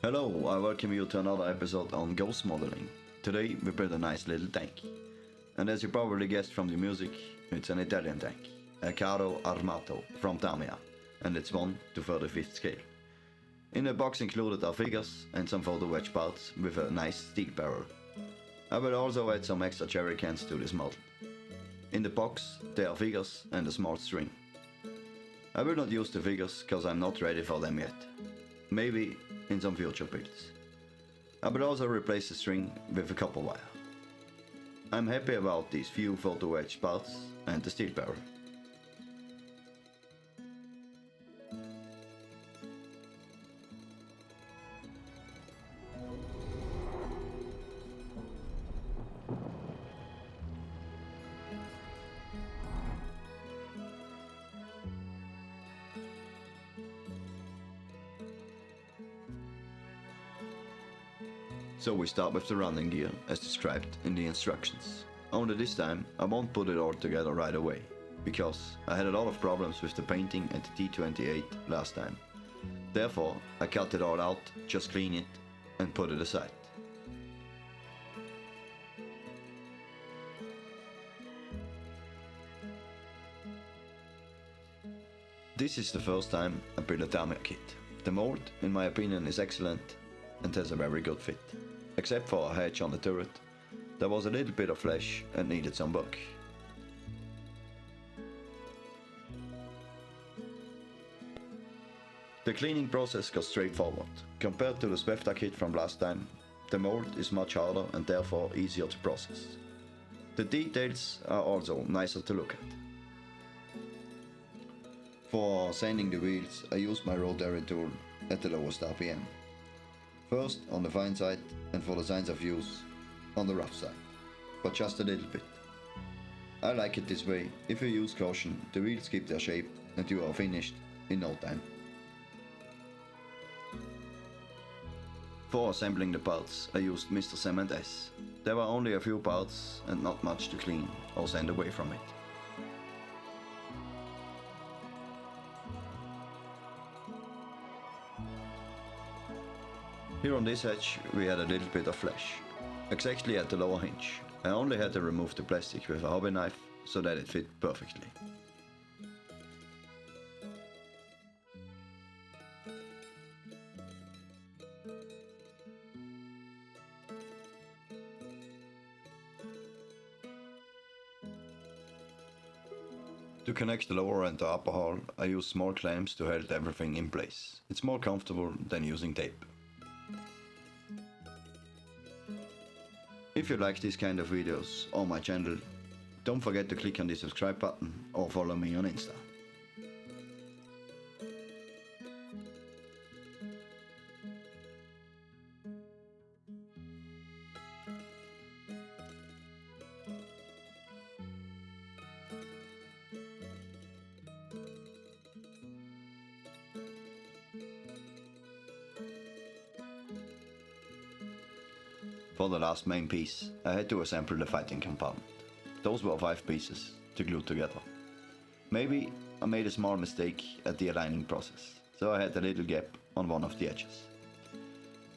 Hello, I welcome you to another episode on Ghostmodeling. Today we build a nice little tank. And as you probably guessed from the music, it's an Italian tank, a Carro Armato from Tamiya, and it's 1 to 35th scale. In the box included are figures and some photo wedge parts with a nice steel barrel. I will also add some extra cherry cans to this model. In the box there are figures and a small string. I will not use the figures cause I'm not ready for them yet. Maybe in some future builds. I will also replace the string with a copper wire. I'm happy about these few photo wedge parts and the steel barrel. So we start with the running gear as described in the instructions. Only this time I won't put it all together right away, because I had a lot of problems with the painting and the T28 last time. Therefore I cut it all out, just clean it and put it aside. This is the first time I build a Tamiya kit. The mold, in my opinion, is excellent and has a very good fit. Except for a hatch on the turret, there was a little bit of flesh and needed some work. The cleaning process goes straightforward. Compared to the Spefta kit from last time, the mold is much harder and therefore easier to process. The details are also nicer to look at. For sanding the wheels, I used my rotary tool at the lowest RPM. First on the fine side and for the signs of use on the rough side, but just a little bit. I like it this way. If you use caution, the wheels keep their shape and you are finished in no time. For assembling the parts I used Mr. Cement S. There were only a few parts and not much to clean or sand away from it. Here on this edge we had a little bit of flesh, exactly at the lower hinge. I only had to remove the plastic with a hobby knife so that it fit perfectly. To connect the lower and the upper hull, I use small clamps to hold everything in place. It's more comfortable than using tape. If you like this kind of videos or my channel, don't forget to click on the subscribe button or follow me on Insta. For the last main piece, I had to assemble the fighting compartment. Those were 5 pieces to glue together. Maybe I made a small mistake at the aligning process, so I had a little gap on one of the edges.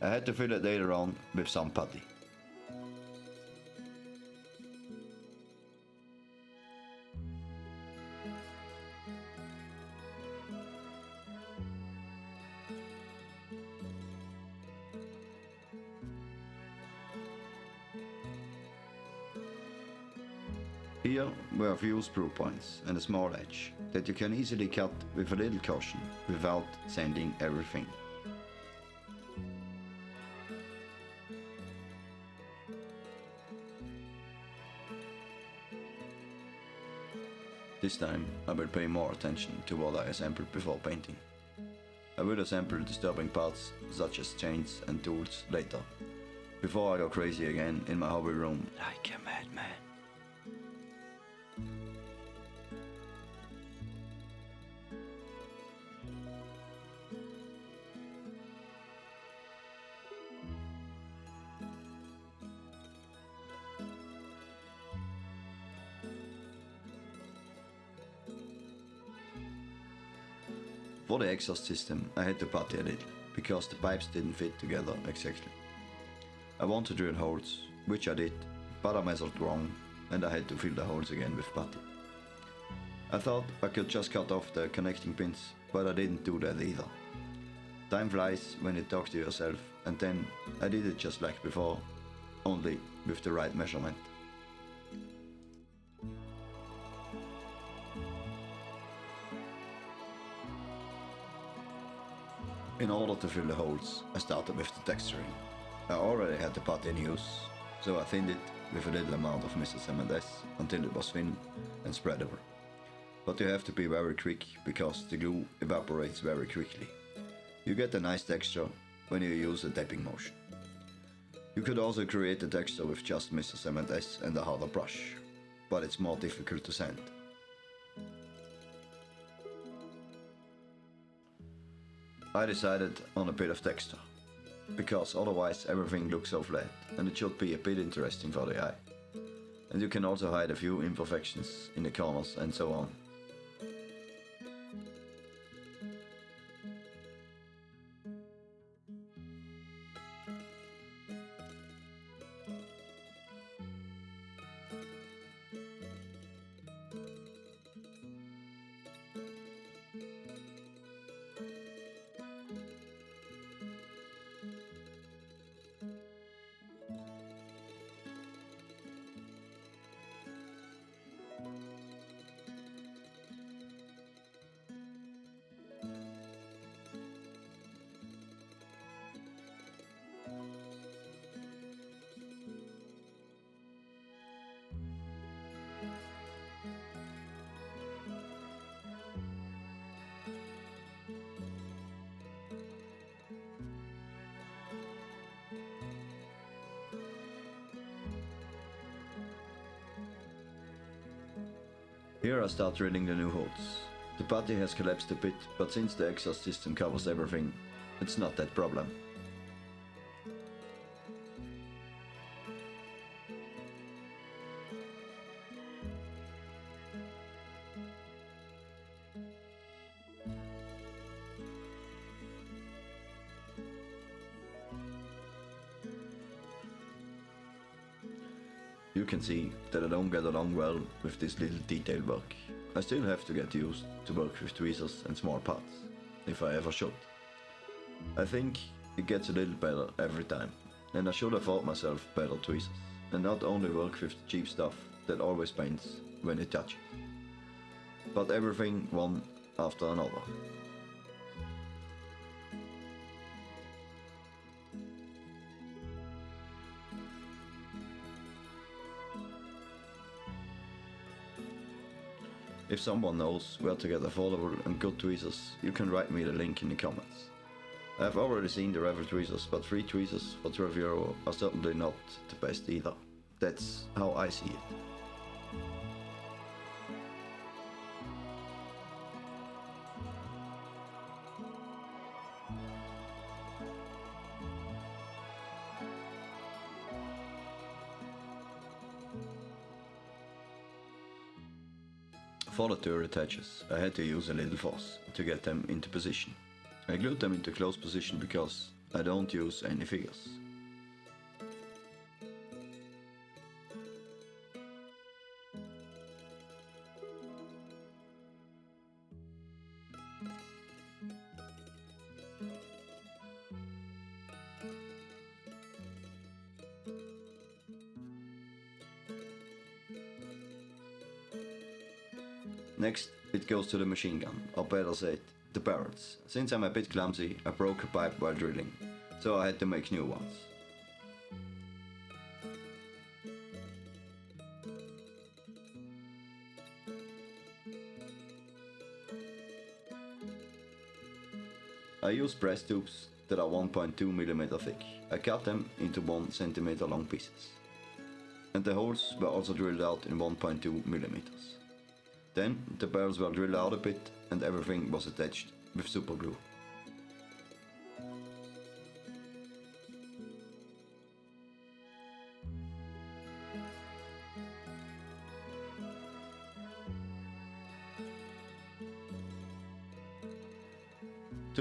I had to fill it later on with some putty. Here were a few sprue points and a small edge that you can easily cut with a little caution without sanding everything. This time I will pay more attention to what I assembled before painting. I will assemble disturbing parts such as chains and tools later, before I go crazy again in my hobby room like a madman. For the exhaust system I had to putty a little. because the pipes didn't fit together exactly. I wanted to drill holes, which I did, but I measured wrong and I had to fill the holes again with putty. I thought I could just cut off the connecting pins, but I didn't do that either. Time flies when you talk to yourself, and then I did it just like before, only with the right measurement. In order to fill the holes, I started with the texturing. I already had the putty in use, so I thinned it with a little amount of Mrs. M&S until it was thin and spreadable. But you have to be very quick because the glue evaporates very quickly. You get a nice texture when you use a tapping motion. You could also create the texture with just Mrs. M&S and a harder brush, but it's more difficult to sand. I decided on a bit of texture, because otherwise everything looks so flat and it should be a bit interesting for the eye. And you can also hide a few imperfections in the corners and so on. Here I start drilling the new holes. The putty has collapsed a bit, but since the exhaust system covers everything, it's not that problem. You can see that I don't get along well with this little detail work. I still have to get used to work with tweezers and small parts, if I ever should. I think it gets a little better every time, and I should afford myself better tweezers, and not only work with the cheap stuff that always pains when you touch it, but everything one after another. If someone knows where to get affordable and good tweezers, you can write me the link in the comments. I have already seen the Revel tweezers, but 3 tweezers for €12 are certainly not the best either. That's how I see it. For the turret hatches, I had to use a little force to get them into position. I glued them into close position because I don't use any figures. Next, it goes to the machine gun, or better said, the barrels. Since I'm a bit clumsy, I broke a pipe while drilling, so I had to make new ones. I use brass tubes that are 1.2 mm thick. I cut them into 1 cm long pieces. And the holes were also drilled out in 1.2 mm. Then the barrels were drilled out a bit and everything was attached with super glue.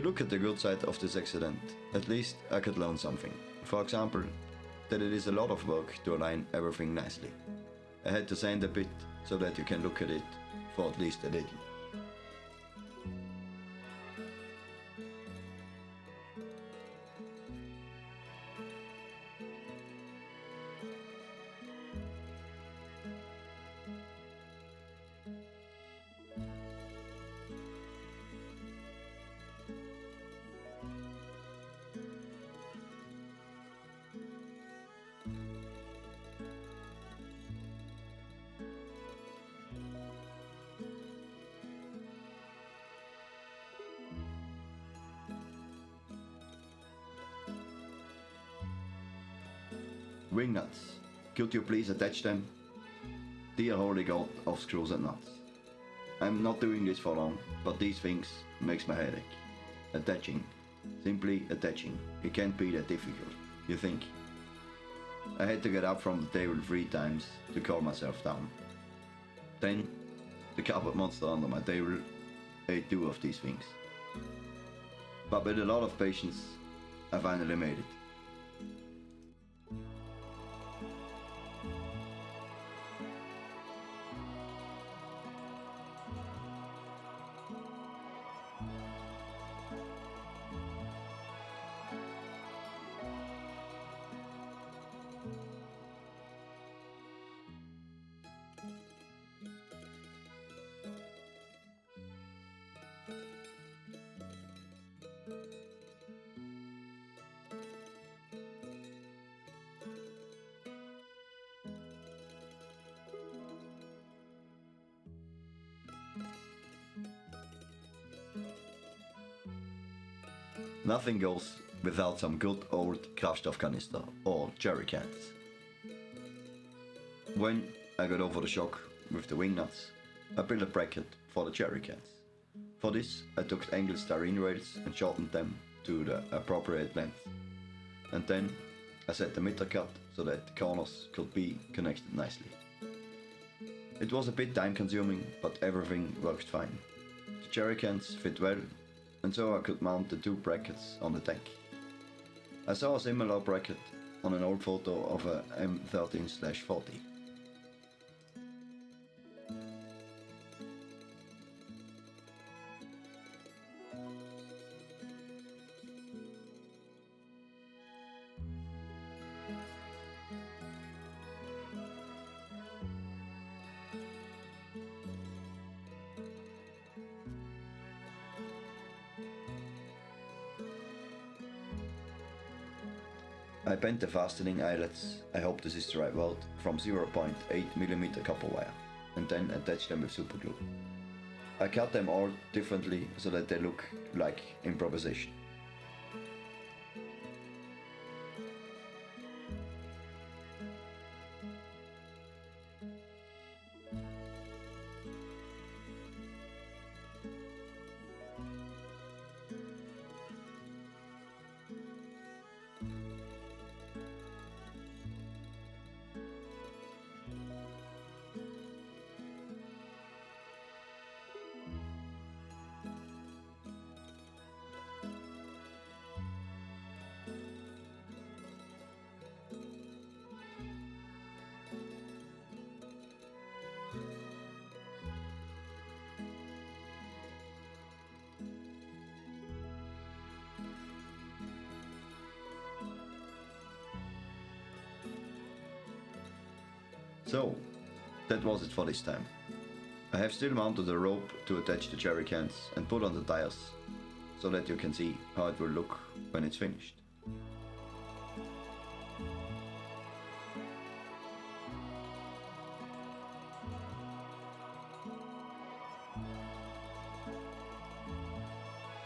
To look at the good side of this accident, at least I could learn something. For example, that it is a lot of work to align everything nicely. I had to sand a bit so that you can look at it for at least a little. Wing nuts. Could you please attach them? Dear holy god of screws and nuts. I'm not doing this for long, but these things makes my headache. Attaching. Simply attaching. It can't be that difficult, you think? I had to get up from the table 3 times to calm myself down. Then, the cupboard monster under my table ate 2 of these things. But with a lot of patience, I finally made it. Nothing goes without some good old kraftstoff canister or jerry cans. When I got over the shock with the wing nuts, I built a bracket for the jerry cans. For this, I took angled styrene rails and shortened them to the appropriate length. And then I set the mitre cut so that the corners could be connected nicely. It was a bit time consuming, but everything worked fine. The jerry cans fit well, and so I could mount the 2 brackets on the tank. I saw a similar bracket on an old photo of a M13/40. I bent the fastening eyelets, I hope this is the right word, from 0.8mm copper wire, and then attached them with superglue. I cut them all differently so that they look like improvisation. So, that was it for this time. I have still mounted a rope to attach the jerry cans and put on the tires, so that you can see how it will look when it's finished.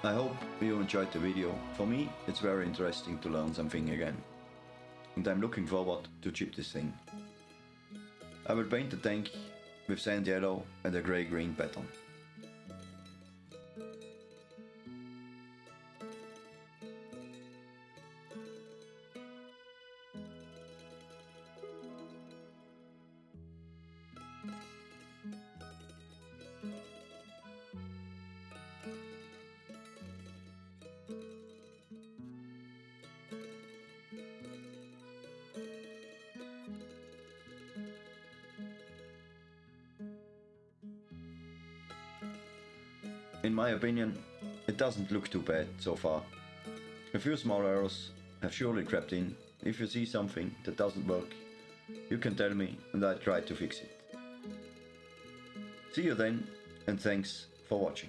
I hope you enjoyed the video. For me, it's very interesting to learn something again. And I'm looking forward to chip this thing. I will paint the tank with sand yellow and a grey-green pattern. In my opinion, it doesn't look too bad so far. A few small errors have surely crept in. If you see something that doesn't work, you can tell me and I try to fix it. See you then, and thanks for watching.